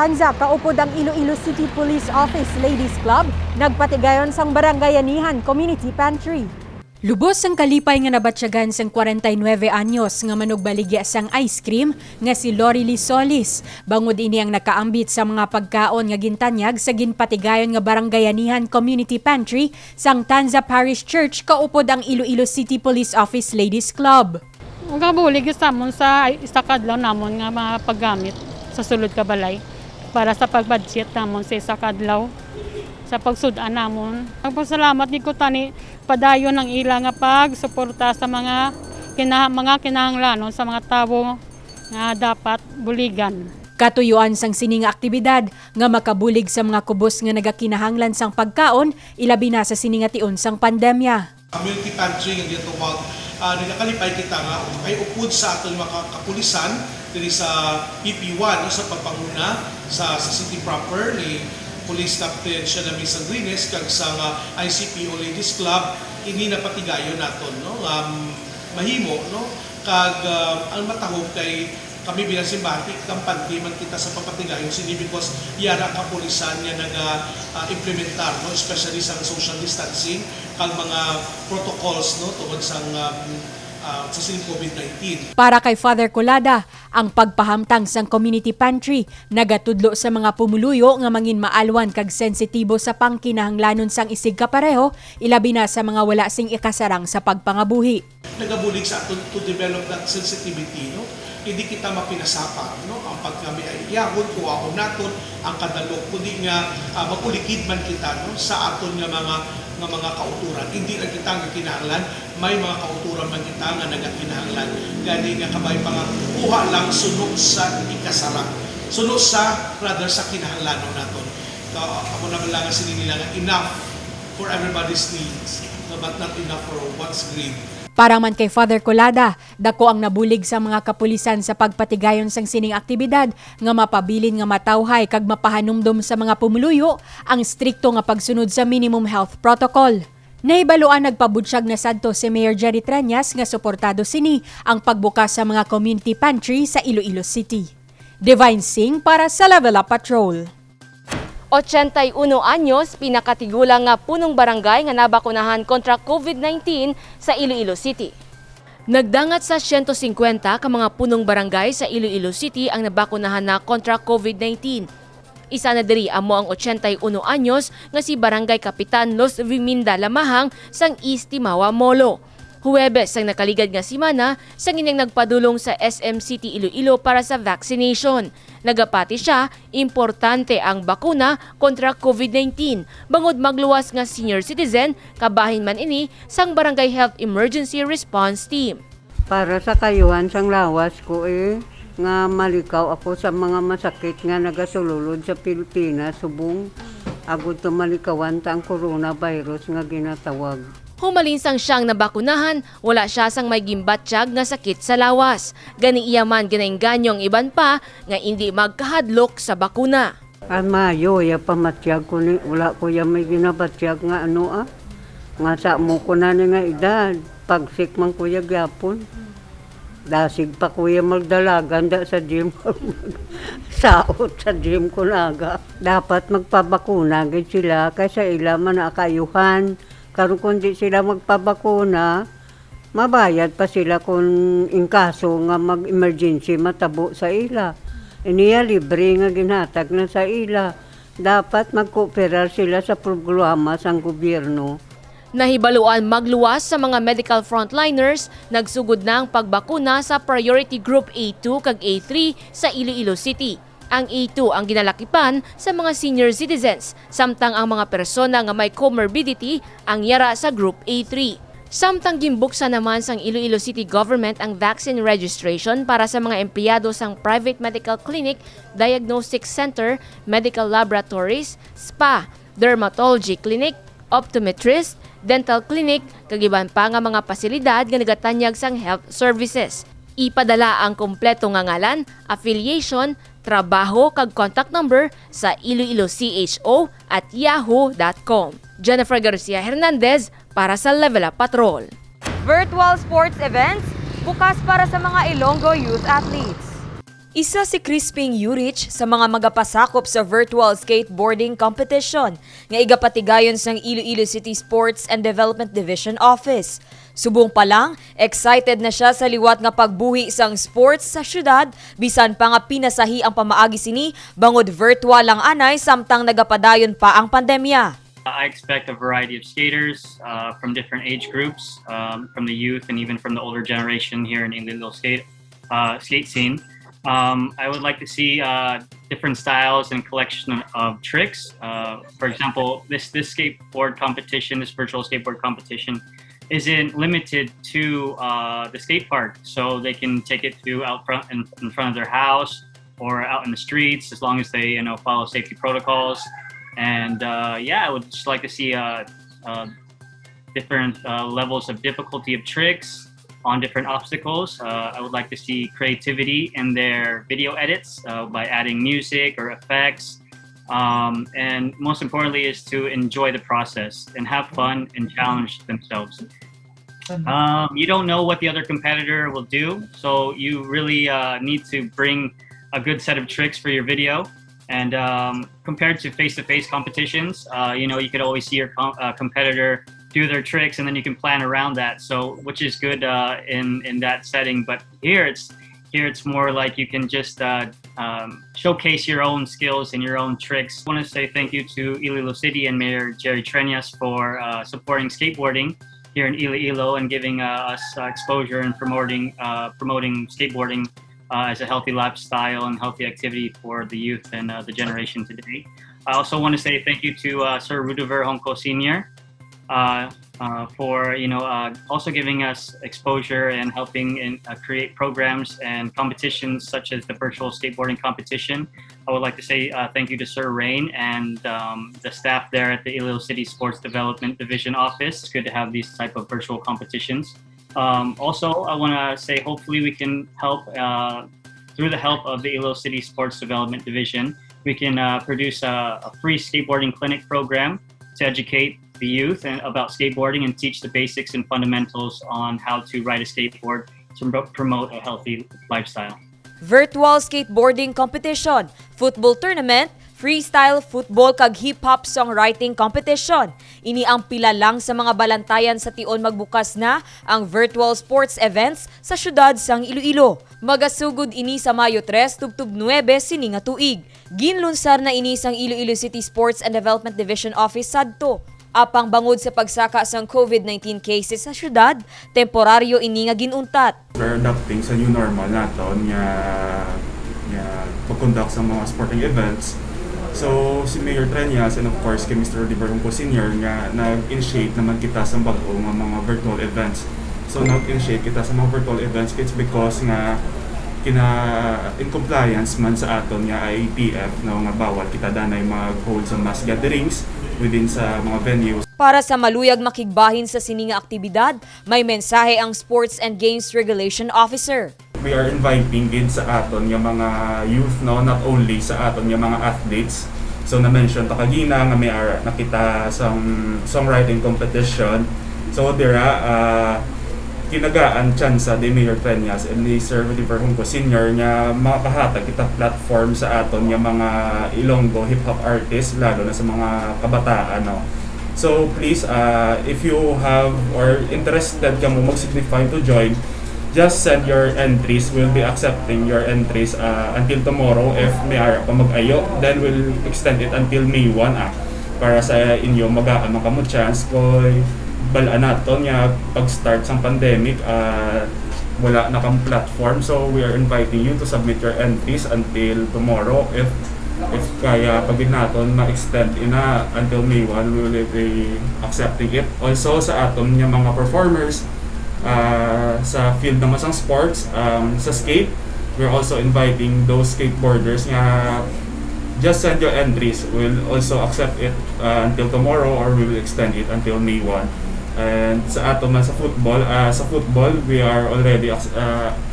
Tanza, kaupod ang Iloilo City Police Office Ladies Club, nagpatigayon sang Barangayanihan Community Pantry. Lubos ang kalipay nga nabatsyagan sang 49 anyos nga manugbaligya sang ice cream nga si Lorely Solis. Bangod ini ang nakaambit sa mga pagkaon nga gintanyag sa ginpatigayon nga Barangayanihan Community Pantry sang Tanza Parish Church, kaupod ang Iloilo City Police Office Ladies Club. Magabulig samon sa isakadlaw namon nga mga paggamit sa sulod ka balay para sa pagbudget namon sa isakadlaw sa pagsudan namon. Nagpasalamat ni ko tani padayon ng ila nga pagsuporta sa mga kinahanglanon sa mga tawo nga dapat buligan. Katuyuan sang sining aktibidad nga makabulig sa mga kubos nga nagakinahanglan sang pagkaon, ilabi na sa sining tion sang pandemya. Community pantry nga gitawag, nagakalipay kita nga ay upod sa aton mga kapulisan diri sa PP1 sa pagpanguna sa city proper ni Police Captain Shadami Sangrines kag sa ICPO Ladies Club. Ini napatigayon naton no, mahimo no, kag ang matahog kay kami bilang simbati kampante man kita sa papatigayon sini because yara kapulisan nga naga-implementar no, especially sa social distancing kag mga protocols no tungod sa COVID-19. Para kay Father Colada, ang pagpahamtang sang community pantry nagatudlo sa mga pumuluyo nga mangin maalwan kag sensitibo sa pangkinahanglanon sang isig kapareho, ilabi na sa mga wala sing ikasarang sa pagpangabuhi. Nagabulig sa aton to develop that sensitivity no. Hindi kita mapinasapa no ang pagkami ay iyahon kuwaon naton ang kadalok kundi nga makulikid man kita no sa aton nga mga kauturan. Hindi na kita nga kinahanglan, may mga kauturan man kita nga nagakinahanglan. Gani nga kabay pa nga kuha lang sunod sa ikasara. Sunod sa rather sa kinahanglanon naton. Ako naman lang sinin nila nga enough for everybody's needs, but not enough for one's greed. Para man kay Father Colada, dako ang nabulig sa mga kapulisan sa pagpatigayon sang sining aktibidad nga mapabilin nga matawhay kag mapahanumdom sa mga pumuluyo ang strikto nga pagsunod sa minimum health protocol. Nahibaluan nagpabudsyag na sadto si Mayor Jerry Treñas nga suportado sini ang pagbukas sa mga community pantry sa Iloilo City. Divine Singh para sa Level Up Patrol. 81 anyos, pinakatigulang nga punong barangay nga nabakunahan kontra COVID-19 sa Iloilo City. Nagdangat sa 150 ka mga punong barangay sa Iloilo City ang nabakunahan na kontra COVID-19. Isa na diri amo ang 81 anyos nga si Barangay Kapitan Los Viminda Lamahang sang East Timawa Molo. Huwebes ang nakaligad nga simana sa inyang nagpadulong sa SM City Iloilo para sa vaccination. Nagapati siya, importante ang bakuna kontra COVID-19. Bangod magluwas nga senior citizen, kabahin man ini sang Barangay Health Emergency Response Team. Para sa kayuhan sang lawas ko nga malikaw ako sa mga masakit nga nagasululod sa Pilipinas, subong agud to malikawan ta ang coronavirus nga ginatawag. Humalinsang siyang nabakunahan, wala siya sang may gimbatsyag nga sakit sa lawas. Gani iyaman ginaingganyong iban pa nga hindi magkahadlok sa bakuna. Mayo, ya pamatyag ko ni, wala ko ya may ginabatyag nga nga sa mo ko na nga edad, pagsik man kuya gyapon. Dasig pa kuya magdalagan da sa gym, saot sa gym ko naga. Dapat magpabakuna gid sila kaysa ila man nakayuhan. Karon kung di sila magpabakuna, mabayad pa sila kung in kaso nga mag-emergency matabo sa ila. Iniya libre nga ginhatag na sa ila. Dapat magkooperar sila sa programa sang gobyerno. Nahibaluan magluwas sa mga medical frontliners, nagsugod na ang pagbakuna sa Priority Group A2 kag A3 sa Iloilo City. Ang A2 ang ginalakipan sa mga senior citizens, samtang ang mga persona nga may comorbidity ang yara sa Group A3. Samtang gimbuksan naman sang Iloilo City Government ang vaccine registration para sa mga empleyado sang private medical clinic, diagnostic center, medical laboratories, spa, dermatology clinic, optometrist, dental clinic, kagiban pa nga mga pasilidad nga nagatanyag sang health services. Ipadala ang kompleto nga ngalan, affiliation, trabaho kag contact number sa iloilocho@yahoo.com. Jennifer Garcia Hernandez para sa Level Up Patrol. Virtual sports events bukas para sa mga Ilonggo youth athletes. Isa si Crispin Yurich sa mga magapasakop sa virtual skateboarding competition nga igapatigayon sang Iloilo City Sports and Development Division Office. Subong pa lang, excited na siya sa liwat nga pagbuhi sang sports sa syudad, bisan pa nga pinasahi ang pamaagi sini bangod virtual lang anay samtang nagapadayon pa ang pandemya. I expect a variety of skaters from different age groups, from the youth and even from the older generation here in Iloilo skate scene. I would like to see different styles and collection of tricks. For example, this skateboard competition, this virtual skateboard competition, isn't limited to the skate park, so they can take it to out front in front of their house or out in the streets, as long as they follow safety protocols. And I would just like to see different levels of difficulty of tricks on different obstacles. I would like to see creativity in their video edits by adding music or effects. And most importantly is to enjoy the process and have fun and challenge themselves. You don't know what the other competitor will do, so you really need to bring a good set of tricks for your video. And compared to face-to-face competitions, you could always see your competitor do their tricks, and then you can plan around that. So, which is good in that setting. But here it's more like you can just showcase your own skills and your own tricks. I want to say thank you to Iloilo City and Mayor Jerry Treñas for supporting skateboarding here in Iloilo and giving us exposure and promoting skateboarding as a healthy lifestyle and healthy activity for the youth and the generation today. I also want to say thank you to Sir Rudiver Honco Sr. For also giving us exposure and helping create programs and competitions such as the virtual skateboarding competition. I would like to say thank you to Sir Rain and the staff there at the Iloilo City Sports Development Division Office. It's good to have these type of virtual competitions. Also, I want to say hopefully we can help through the help of the Iloilo City Sports Development Division. We can produce a free skateboarding clinic program to educate the youth and about skateboarding and teach the basics and fundamentals on how to ride a skateboard to promote a healthy lifestyle. Virtual skateboarding competition, football tournament, freestyle football kag hip-hop songwriting competition. Ini ang pila lang sa mga balantayan sa tion magbukas na ang virtual sports events sa syudad sang Iloilo. Magasugod ini sa Mayo 3 tubtub 9 sini nga tuig. Ginlunsar na ini sang Iloilo City Sports and Development Division Office sadto. Apang bangod sa pagsaka sang COVID-19 cases sa syudad, temporaryo ini nga ginuntat. We're adapting sa new normal naton nga pag-conduct sa mga sporting events. So si Mayor Treñas and of course kay Mr. Rudiver Honco Sr. nga nag-initiate naman kita sa bago nga mga virtual events. So nag-initiate kita sa mga virtual events it's because nga in compliance man sa aton nga IATF nga bawal kita danay mag-hold sa mass gatherings within sa mga venues. Para sa maluyag makigbahin sa sininga aktibidad, may mensahe ang Sports and Games Regulation Officer. We are inviting din sa aton yung mga youth, not only sa aton yung mga athletes. So na-mention ta kagina nga may nakita sa songwriting competition. So dira kinagaan tsansa ni Mayor Treñas and ni Sir Rudiver Honco Sr. nga makahatag kita platform sa aton yung mga Ilonggo hip-hop artists, lalo na sa mga kabataan. So please, if you have or interested ka mo mag-signify to join, just send your entries. We'll be accepting your entries until tomorrow. If may ara pa mag-ayo, then we'll extend it until May 1 para sa inyo magaan ka mo chance ko balaan naton nga pag-start sang pandemic wala na kang platform, so we are inviting you to submit your entries until tomorrow. If kaya pag naton ma-extend ina until May 1, we will be accepting it. Also sa aton nga mga performers sa field naman sang sports, sa skate, we're also inviting those skateboarders nga just send your entries. We'll also accept it until tomorrow or we will extend it until May 1. And sa ato man sa football, we are already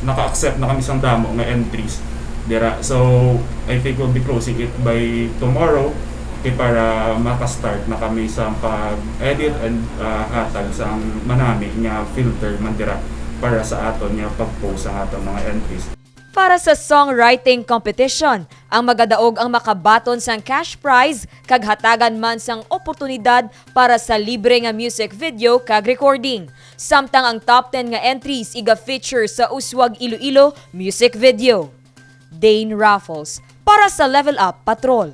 naka-accept na kami sang damo nga entries dira. So I think we'll be closing it by tomorrow para maka-start na kami sa pag-edit and hatag sang manami nga filter man dira para sa aton nga pag-post ang aton mga entries. Para sa songwriting competition, ang magadaog ang makabaton sang cash prize kag hatagan man sang oportunidad para sa libre nga music video kag recording. Samtang ang top 10 nga entries iga feature sa Uswag Iloilo music video. Dane Raffles para sa Level Up Patrol.